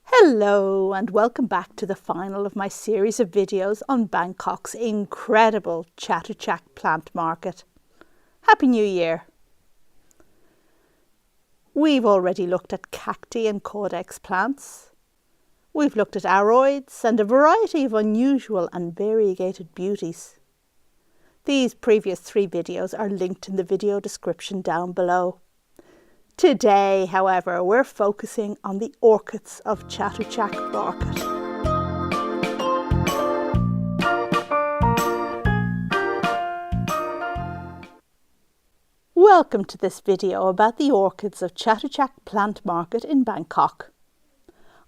Hello and welcome back to the final of my series of videos on Bangkok's incredible Chatuchak plant market. Happy New Year! We've already looked at Cacti and Caudex plants. We've looked at Aroids and a variety of unusual and variegated beauties. These previous 3 videos are linked in the video description down below. Today, however, we're focusing on the orchids of Chatuchak market. Welcome to this video about the orchids of Chatuchak plant market in Bangkok.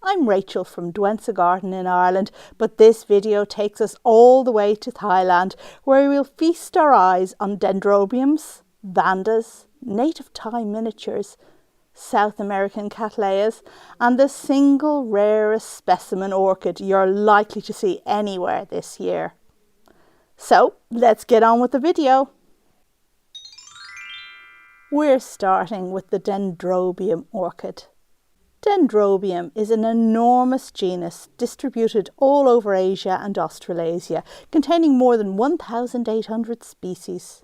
I'm Rachel from Douentza Garden in Ireland, but this video takes us all the way to Thailand, where we'll feast our eyes on dendrobiums, vandas, native Thai miniatures, South American cattleyas, and the single rarest specimen orchid you're likely to see anywhere this year. So let's get on with the video. We're starting with the Dendrobium orchid. Dendrobium is an enormous genus distributed all over Asia and Australasia, containing more than 1,800 species.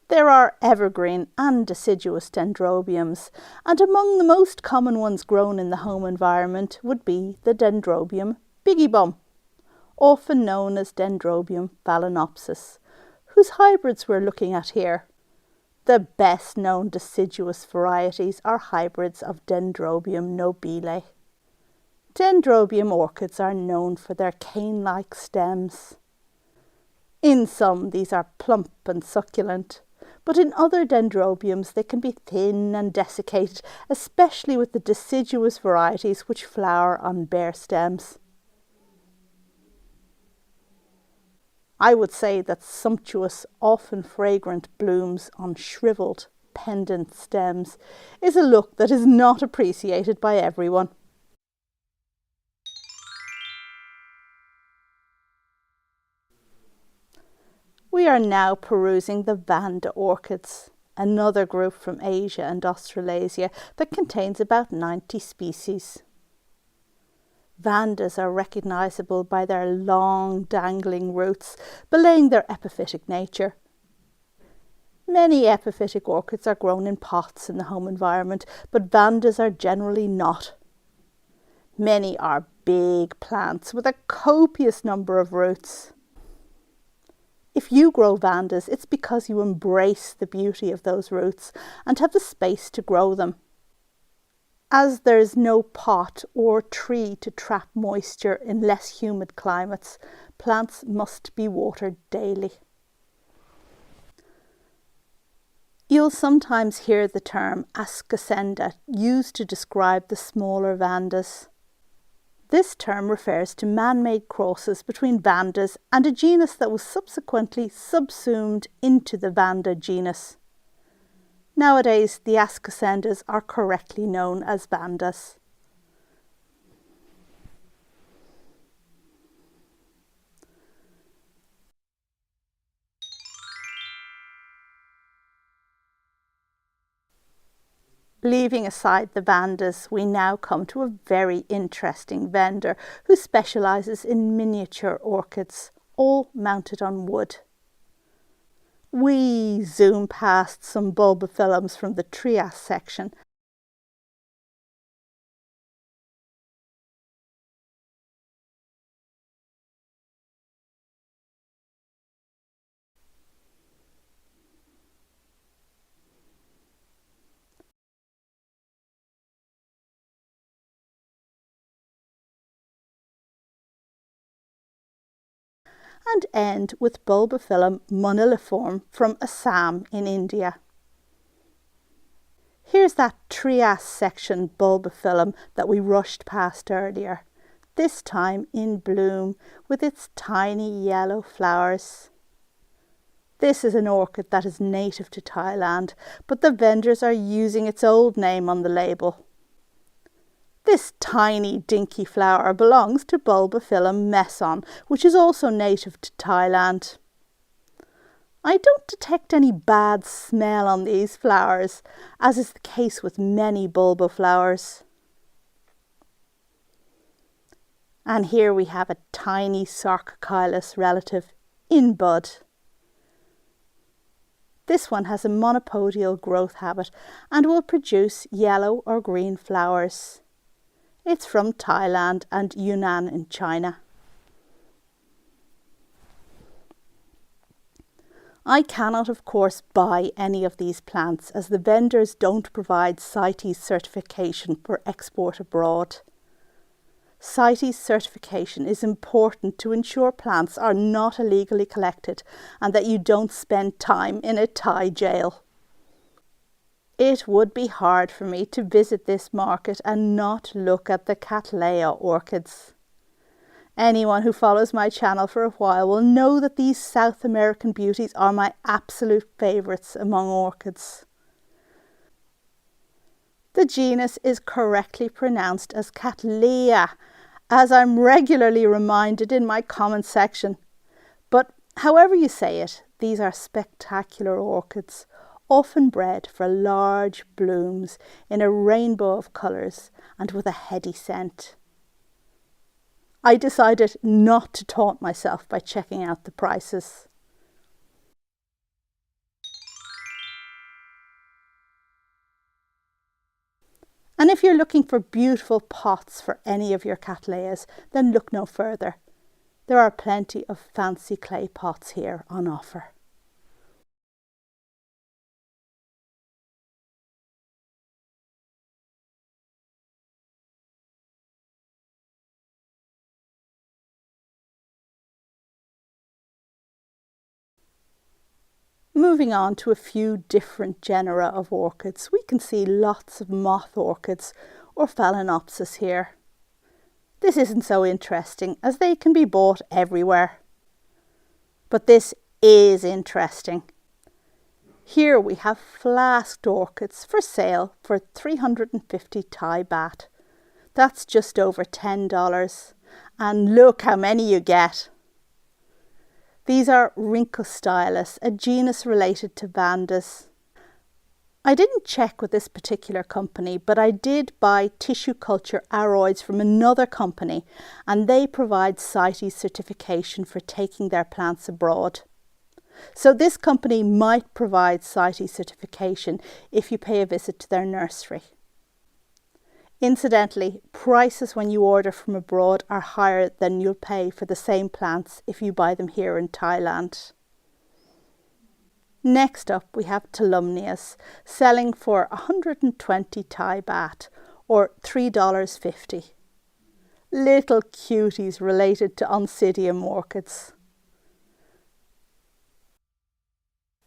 There are evergreen and deciduous dendrobiums, and among the most common ones grown in the home environment would be the Dendrobium bigibbum, often known as Dendrobium phalaenopsis, whose hybrids we're looking at here. The best known deciduous varieties are hybrids of Dendrobium nobile. Dendrobium orchids are known for their cane-like stems. In some, these are plump and succulent, but in other dendrobiums they can be thin and desiccated, especially with the deciduous varieties which flower on bare stems. I would say that sumptuous, often fragrant blooms on shriveled, pendant stems is a look that is not appreciated by everyone. We are now perusing the Vanda orchids, another group from Asia and Australasia that contains about 90 species. Vandas are recognisable by their long dangling roots, belaying their epiphytic nature. Many epiphytic orchids are grown in pots in the home environment, but vandas are generally not. Many are big plants with a copious number of roots. If you grow vandas, it's because you embrace the beauty of those roots and have the space to grow them. As there is no pot or tree to trap moisture in less humid climates, plants must be watered daily. You'll sometimes hear the term ascocenda used to describe the smaller vandas. This term refers to man-made crosses between vandas and a genus that was subsequently subsumed into the Vanda genus. Nowadays, the ascocendas are correctly known as vandas. Leaving aside the vandas, we now come to a very interesting vendor who specialises in miniature orchids, all mounted on wood. We zoom past some bulbophyllums from the trias section and end with bulbophyllum moniliform from Assam in India. Here's that trias section bulbophyllum that we rushed past earlier, this time in bloom with its tiny yellow flowers. This is an orchid that is native to Thailand, but the vendors are using its old name on the label. This tiny dinky flower belongs to bulbophyllum meson, which is also native to Thailand. I don't detect any bad smell on these flowers, as is the case with many bulboflowers. And here we have a tiny sarcocylous relative in bud. This one has a monopodial growth habit and will produce yellow or green flowers. It's from Thailand and Yunnan in China. I cannot, of course, buy any of these plants as the vendors don't provide CITES certification for export abroad. CITES certification is important to ensure plants are not illegally collected and that you don't spend time in a Thai jail. It would be hard for me to visit this market and not look at the Cattleya orchids. Anyone who follows my channel for a while will know that these South American beauties are my absolute favourites among orchids. The genus is correctly pronounced as Cattleya, as I'm regularly reminded in my comment section. But however you say it, these are spectacular orchids, often bred for large blooms in a rainbow of colours and with a heady scent. I decided not to taunt myself by checking out the prices. And if you're looking for beautiful pots for any of your cattleyas, then look no further. There are plenty of fancy clay pots here on offer. Moving on to a few different genera of orchids, we can see lots of moth orchids or phalaenopsis here. This isn't so interesting as they can be bought everywhere. But this is interesting. Here we have flasked orchids for sale for 350 Thai baht. That's just over $10. And look how many you get. These are Rhincostylus, a genus related to vandas. I didn't check with this particular company, but I did buy tissue culture Aroids from another company, and they provide CITES certification for taking their plants abroad. So this company might provide CITES certification if you pay a visit to their nursery. Incidentally, prices when you order from abroad are higher than you'll pay for the same plants if you buy them here in Thailand. Next up we have Tolumnias, selling for 120 Thai baht or $3.50. Little cuties related to Oncidium orchids.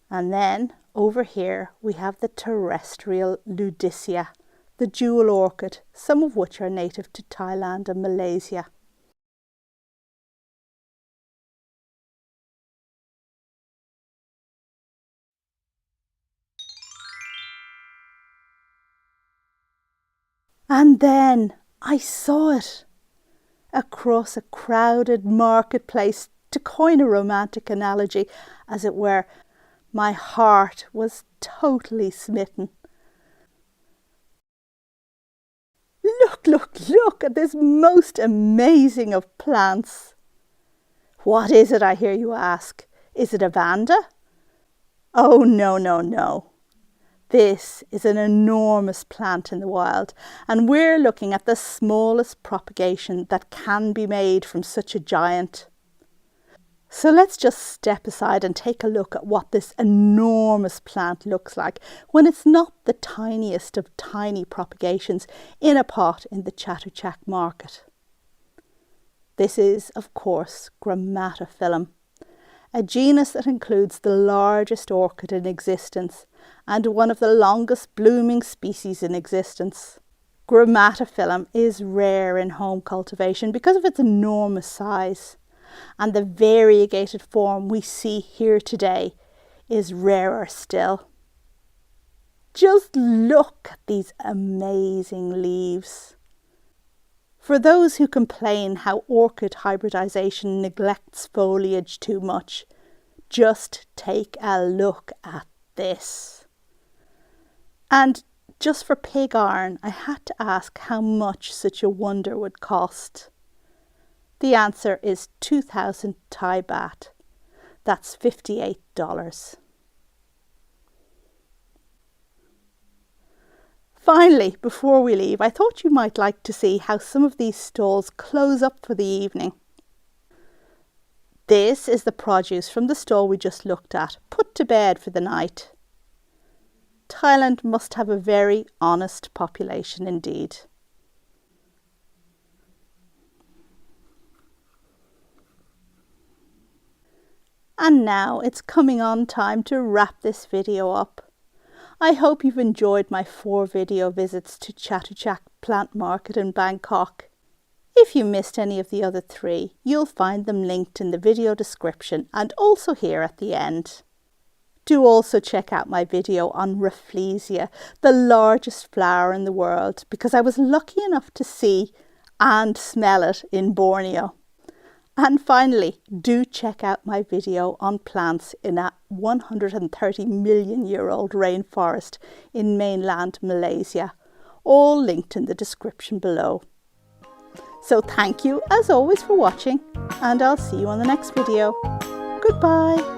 And then over here we have the terrestrial Ludicea, the jewel orchid, some of which are native to Thailand and Malaysia. And then I saw it across a crowded marketplace. To coin a romantic analogy, as it were, my heart was totally smitten. Look at this most amazing of plants. What is it, I hear you ask? Is it a Vanda? Oh, no. This is an enormous plant in the wild, and we're looking at the smallest propagation that can be made from such a giant. So let's just step aside and take a look at what this enormous plant looks like when it's not the tiniest of tiny propagations in a pot in the Chatuchak market. This is, of course, Grammatophyllum, a genus that includes the largest orchid in existence and one of the longest blooming species in existence. Grammatophyllum is rare in home cultivation because of its enormous size, and the variegated form we see here today is rarer still. Just look at these amazing leaves. For those who complain how orchid hybridization neglects foliage too much, just take a look at this. And just for pig iron, I had to ask how much such a wonder would cost. The answer is 2,000 Thai baht. That's $58. Finally, before we leave, I thought you might like to see how some of these stalls close up for the evening. This is the produce from the stall we just looked at, put to bed for the night. Thailand must have a very honest population indeed. And now it's coming on time to wrap this video up. I hope you've enjoyed my 4 video visits to Chatuchak Plant Market in Bangkok. If you missed any of the other 3, you'll find them linked in the video description and also here at the end. Do also check out my video on Rafflesia, the largest flower in the world, because I was lucky enough to see and smell it in Borneo. And finally, do check out my video on plants in a 130 million year old rainforest in mainland Malaysia, all linked in the description below. So thank you as always for watching, and I'll see you on the next video. Goodbye.